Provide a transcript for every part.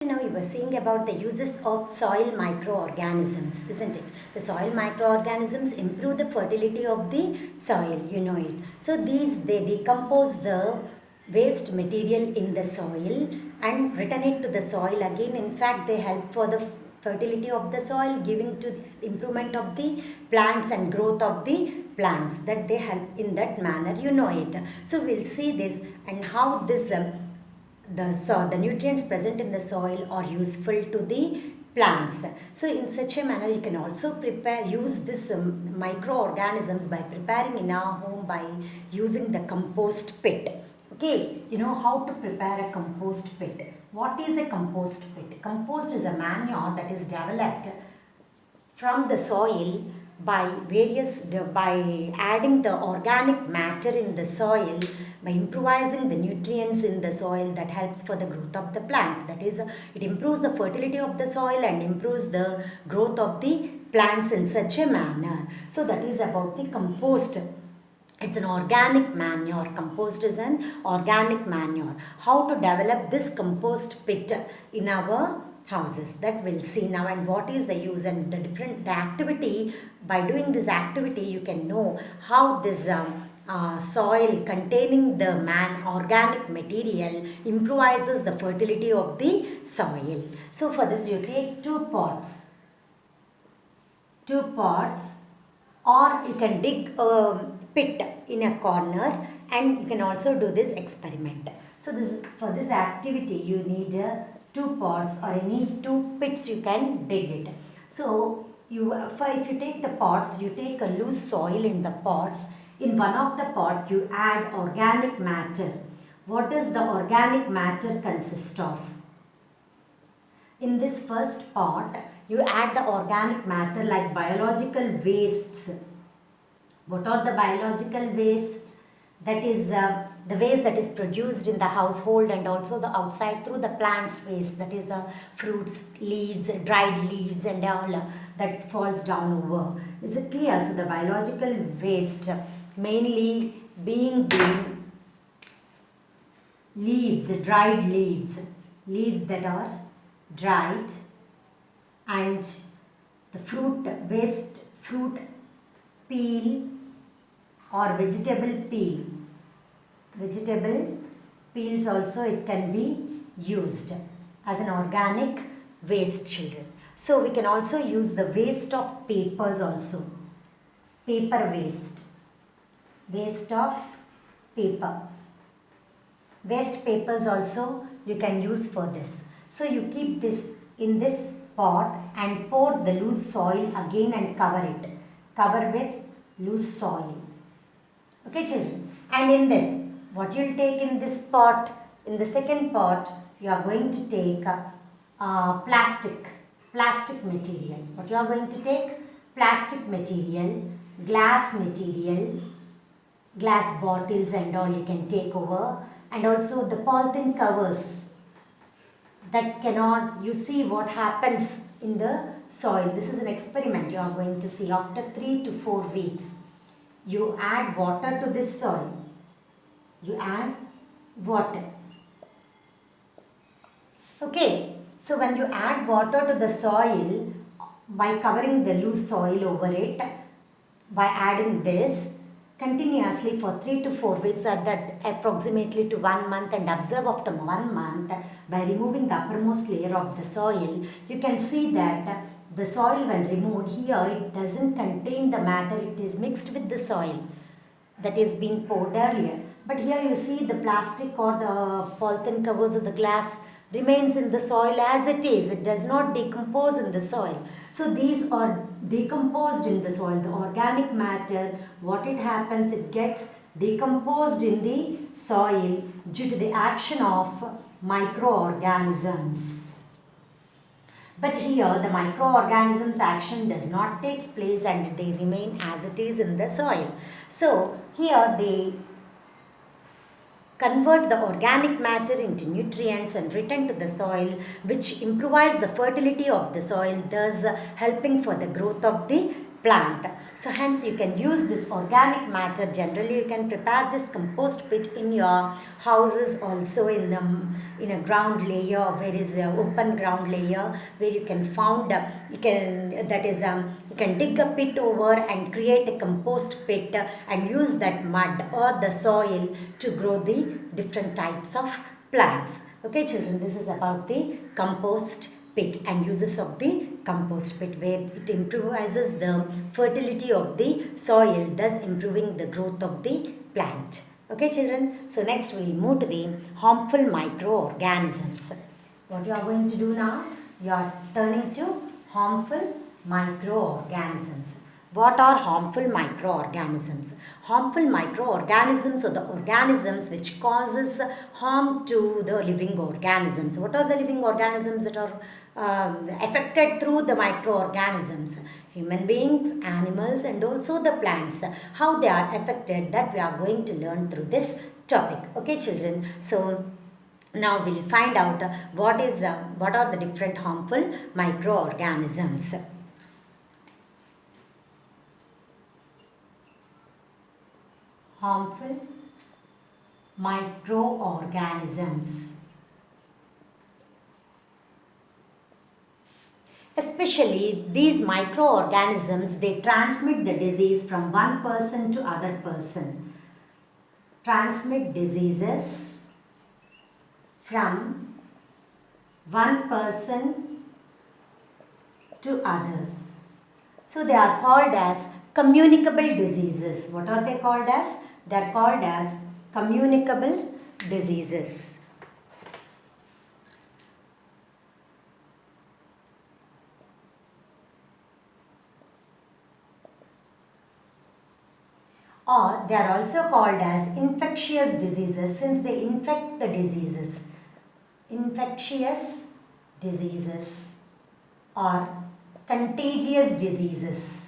Now we were seeing about the uses of soil microorganisms, isn't it? The soil microorganisms improve the fertility of the soil, you know it. So they decompose the waste material in the soil and return it to the soil again. In fact, they help for the fertility of the soil, giving to the improvement of the plants and growth of the plants, that they help in that manner, you know it. So we'll see this and how this the nutrients present in the soil are useful to the plants. So in such a manner you can also use this microorganisms by preparing in our home by using the compost pit. Okay, you know how to prepare a compost pit. What is a compost pit? Compost is a manure that is developed from the soil by adding the organic matter in the soil, by improvising the nutrients in the soil that helps for the growth of the plant. That is, it improves the fertility of the soil and improves the growth of the plants in such a manner. So that is about the compost. It's an organic manure. Compost is an organic manure. How to develop this compost pit in our houses, that we'll see now, and what is the use and the activity. By doing this activity you can know how this soil containing the organic material improvises the fertility of the soil. So for this you take two pots, or you can dig a pit in a corner, and you can also do this experiment. So for this activity you need two pots, or any two pits you can dig it. So if you take the pots, you take a loose soil in the pots. In one of the pot you add organic matter. What does the organic matter consist of? In this first pot, you add the organic matter like biological wastes. What are the biological waste? That is the waste that is produced in the household and also the outside through the plants waste. That is the fruits, leaves, dried leaves and all that falls down over. Is it clear? So the biological waste mainly being the leaves, dried leaves that are dried, and the fruit waste, fruit peel or vegetable peel. Vegetable peels also it can be used as an organic waste, children. So we can also use the waste of papers also. Paper waste. Waste of paper. Waste papers also you can use for this. So you keep this in this pot and pour the loose soil again and cover it. Cover with loose soil. Okay, children. And in this, what you will take in this pot, in the second pot, you are going to take plastic material. What you are going to take? Plastic material, glass bottles and all you can take over, and also the polythene covers that cannot, you see what happens in the soil. This is an experiment you are going to see. After 3 to 4 weeks, you add water to this soil. You add water. Okay. So when you add water to the soil, by covering the loose soil over it, by adding this continuously for 3 to 4 weeks, or that approximately to 1 month, and observe after 1 month, by removing the uppermost layer of the soil, you can see that the soil when removed here, it doesn't contain the matter, it is mixed with the soil that is being poured earlier. But here you see the plastic or the polythene covers of the glass remains in the soil as it is. It does not decompose in the soil. So these are decomposed in the soil. The organic matter, what it happens, it gets decomposed in the soil due to the action of microorganisms. But here the microorganisms action does not take place and they remain as it is in the soil. So here they convert the organic matter into nutrients and return to the soil, which improves the fertility of the soil, thus helping for the growth of the plant. So hence you can use this organic matter. Generally you can prepare this compost pit in your houses also, in a ground layer where is a open ground layer where you can found you can that is you can dig a pit over and create a compost pit and use that mud or the soil to grow the different types of plants. Okay children, this is about the compost pit and uses of the compost pit, where it improvises the fertility of the soil, thus improving the growth of the plant. Okay children, so next we move to the harmful microorganisms. What you are going to do now? You are turning to harmful microorganisms. What are harmful microorganisms? Harmful microorganisms are the organisms which causes harm to the living organisms. What are the living organisms that are affected through the microorganisms? Human beings, animals and also the plants. How they are affected, that we are going to learn through this topic. Okay children, so now we'll find out what are the different harmful microorganisms. Harmful microorganisms. Especially these microorganisms, they transmit the disease from one person to other person. Transmit diseases from one person to others. So they are called as communicable diseases. What are they called as? They are called as communicable diseases. Or they are also called as infectious diseases, since they infect the diseases. Infectious diseases or contagious diseases.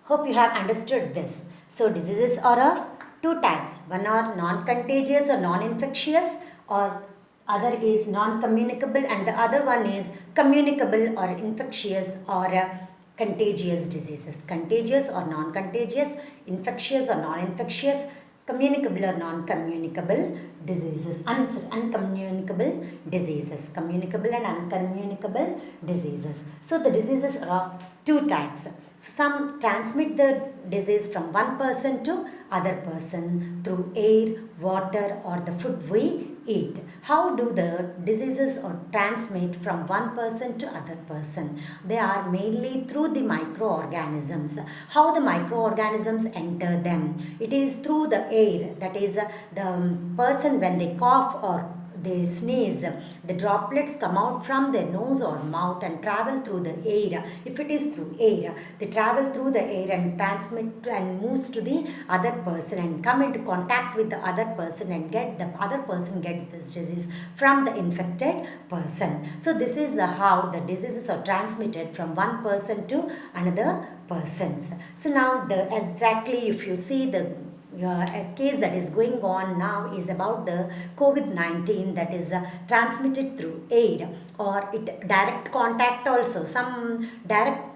Hope you have understood this. So diseases are of two types. One are non-contagious or non-infectious, or other is non-communicable, and the other one is communicable or infectious or contagious diseases. Contagious or non-contagious, infectious or non-infectious, communicable or non-communicable diseases, uncommunicable diseases, communicable and uncommunicable diseases. So the diseases are of two types. Some transmit the disease from one person to other person through air, water or the food we eat. How do the diseases or transmit from one person to other person? They are mainly through the microorganisms. How the microorganisms enter them? It is through the air, that is the person when they cough or they sneeze, the droplets come out from their nose or mouth and travel through the air. If it is through air, they travel through the air and transmit and moves to the other person and come into contact with the other person and get the other person gets this disease from the infected person. So this is how the diseases are transmitted from one person to another persons. So now exactly if you see the a case that is going on now is about the COVID-19, that is transmitted through air or it direct contact also. Some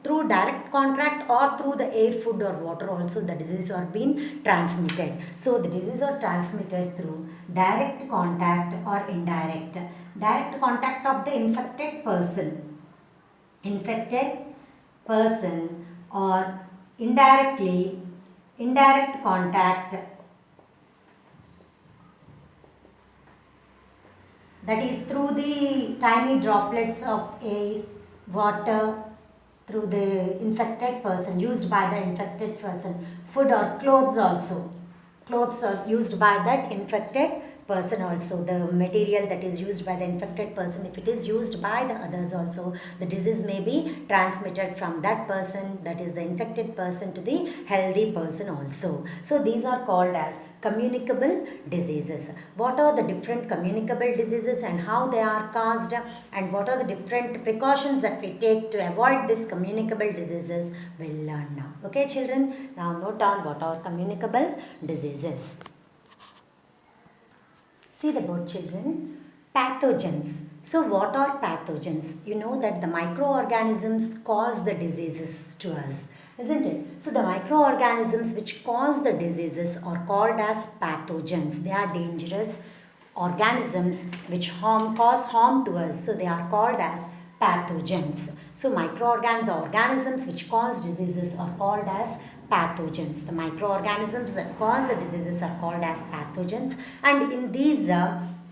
through direct contact or through the air, food or water also the disease are being transmitted. So the disease are transmitted through direct contact or indirect. Direct contact of the infected person or indirect contact, that is through the tiny droplets of air, water, through the infected person, used by the infected person. Food or clothes also. Clothes are used by that infected person also. The material that is used by the infected person, if it is used by the others also, the disease may be transmitted from that person, that is the infected person, to the healthy person also. So these are called as communicable diseases. What are the different communicable diseases and how they are caused, and what are the different precautions that we take to avoid these communicable diseases, we'll learn now. Okay children, now note down what are communicable diseases. See the board children. Pathogens. So, what are pathogens? You know that the microorganisms cause the diseases to us, isn't it? So, the microorganisms which cause the diseases are called as pathogens. They are dangerous organisms which cause harm to us. So, they are called as pathogens. So, organisms which cause diseases are called as pathogens. The microorganisms that cause the diseases are called as pathogens, and in these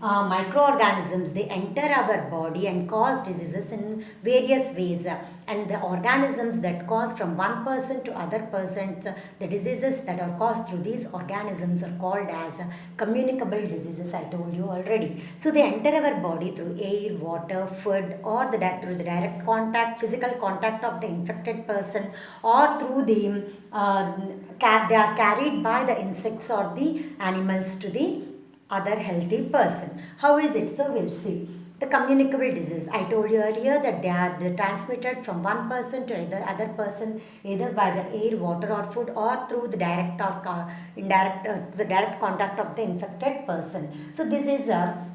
microorganisms, they enter our body and cause diseases in various ways, and the organisms that cause from one person to other person, the diseases that are caused through these organisms are called as communicable diseases. I told you already. So they enter our body through air, water, food, or through the direct contact, physical contact of the infected person, or through the they are carried by the insects or the animals to the other healthy person. How is it? So we'll see. The communicable disease. I told you earlier that they are transmitted from one person to the other person either by the air, water or food, or through the direct or indirect the direct contact of the infected person. So this is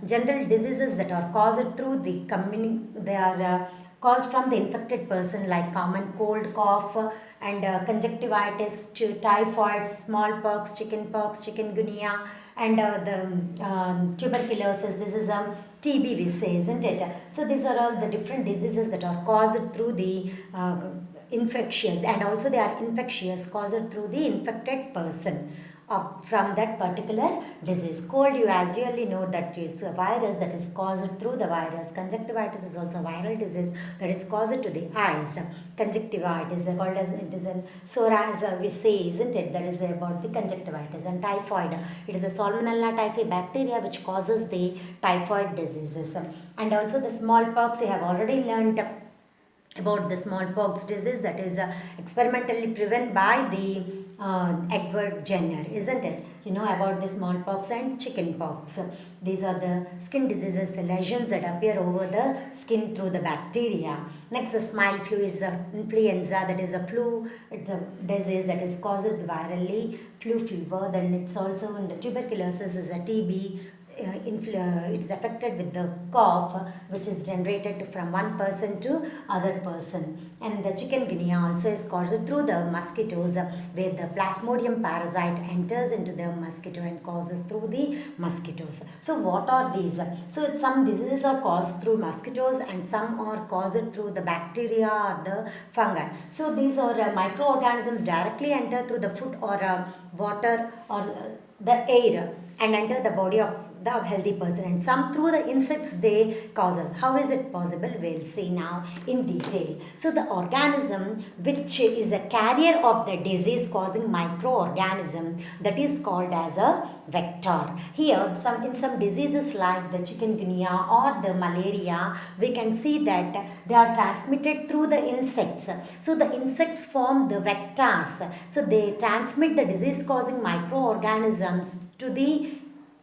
general diseases that are caused through the they are caused from the infected person, like common cold, cough, and conjunctivitis, typhoid, smallpox, chickenpox, chikungunya, and the tuberculosis. This is TB, we say, isn't it? So these are all the different diseases that are caused through the infectious, and also they are infectious, caused through the infected person from that particular disease. Cold, you as really know that is a virus that is caused through the virus. Conjunctivitis is also a viral disease that is caused to the eyes. Conjunctivitis is called as, it is an sore eyes, we say, isn't it? That is about the conjunctivitis. And typhoid, it is a Salmonella typhi bacteria which causes the typhoid diseases. And also the smallpox, you have already learned about the smallpox disease, that is experimentally proven by the Edward Jenner, isn't it? You know about the smallpox and chickenpox. These are the skin diseases, the lesions that appear over the skin through the bacteria. Next, the smile flu is influenza, that is a flu, it's a disease that is caused virally, flu fever. Then it's also in the tuberculosis is a TB. It's affected with the cough which is generated from one person to other person. And the chikungunya also is caused through the mosquitoes, where the plasmodium parasite enters into the mosquito and causes through the mosquitoes. So what are these? So some diseases are caused through mosquitoes and some are caused through the bacteria or the fungi. So these are microorganisms directly enter through the food or water or the air and enter the body of the healthy person, and some through the insects they cause us. How is it possible? We'll see now in detail. So the organism which is a carrier of the disease causing microorganism, that is called as a vector. Here in some diseases like the chikungunya or the malaria, we can see that they are transmitted through the insects. So the insects form the vectors. So they transmit the disease causing microorganisms to the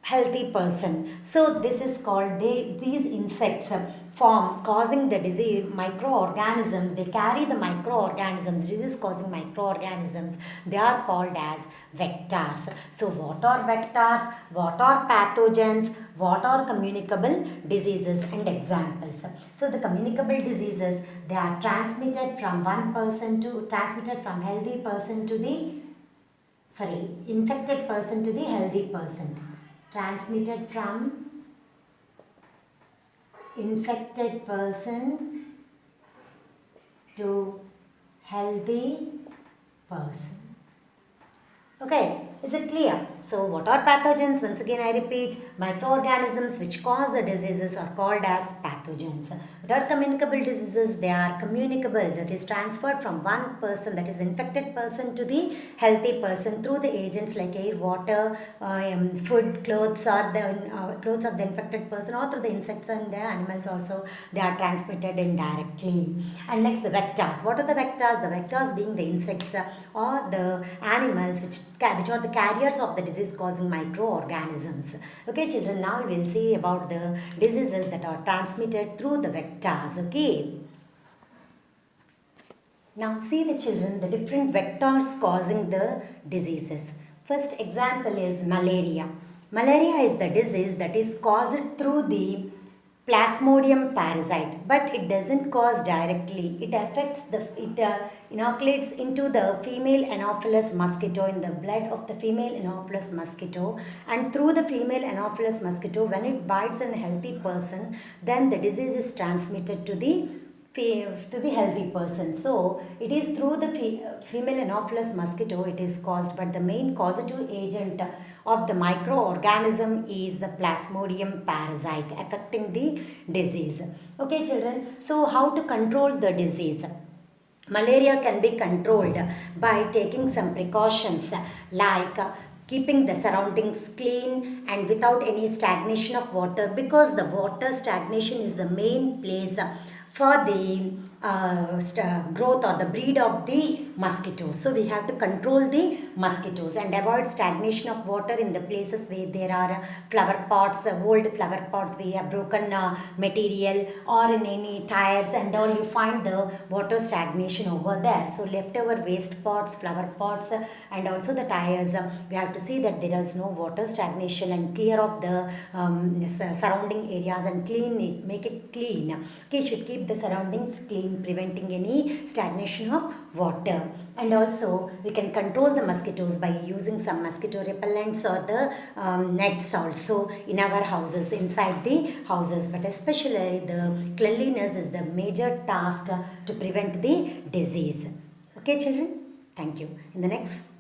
healthy person. So this is called, these insects form causing the disease microorganisms, they carry the microorganisms, disease causing microorganisms, they are called as vectors. So what are vectors, what are pathogens, what are communicable diseases, and examples. So the communicable diseases, they are transmitted from healthy person to the infected person to the healthy person. Transmitted from infected person to healthy person. Okay, is it clear? So what are pathogens? Once again I repeat, microorganisms which cause the diseases are called as pathogens. What are communicable diseases? They are communicable, that is transferred from one person, that is infected person, to the healthy person through the agents like air, water, food, clothes, or the clothes of the infected person, or through the insects and the animals also. They are transmitted indirectly. And next, the vectors. What are the vectors? The vectors being the insects or the animals which are the carriers of the disease causing microorganisms. Okay children, now we will see about the diseases that are transmitted through the vectors. Okay, now see the children, the different vectors causing the diseases. First example is malaria. Malaria is the disease that is caused through the Plasmodium parasite, but it doesn't cause directly. It affects inoculates into the female Anopheles mosquito in the blood of the female Anopheles mosquito, and through the female Anopheles mosquito, when it bites a healthy person, then the disease is transmitted to the healthy person. So it is through the female Anopheles mosquito it is caused, but the main causative agent of the microorganism is the Plasmodium parasite affecting the disease. Okay, children. So how to control the disease? Malaria can be controlled by taking some precautions like keeping the surroundings clean and without any stagnation of water, because the water stagnation is the main place for the growth or the breed of the mosquitoes. So we have to control the mosquitoes and avoid stagnation of water in the places where there are flower pots, old flower pots, we have broken material, or in any tires and all, you find the water stagnation over there. So leftover waste pots, flower pots, and also the tires, we have to see that there is no water stagnation and clear of the surrounding areas and clean it, make it clean. Okay, should keep the surroundings clean, preventing any stagnation of water. And also we can control the mosquitoes by using some mosquito repellents or the nets also in our houses, inside the houses. But especially the cleanliness is the major task to prevent the disease. Okay, children, thank you. In the next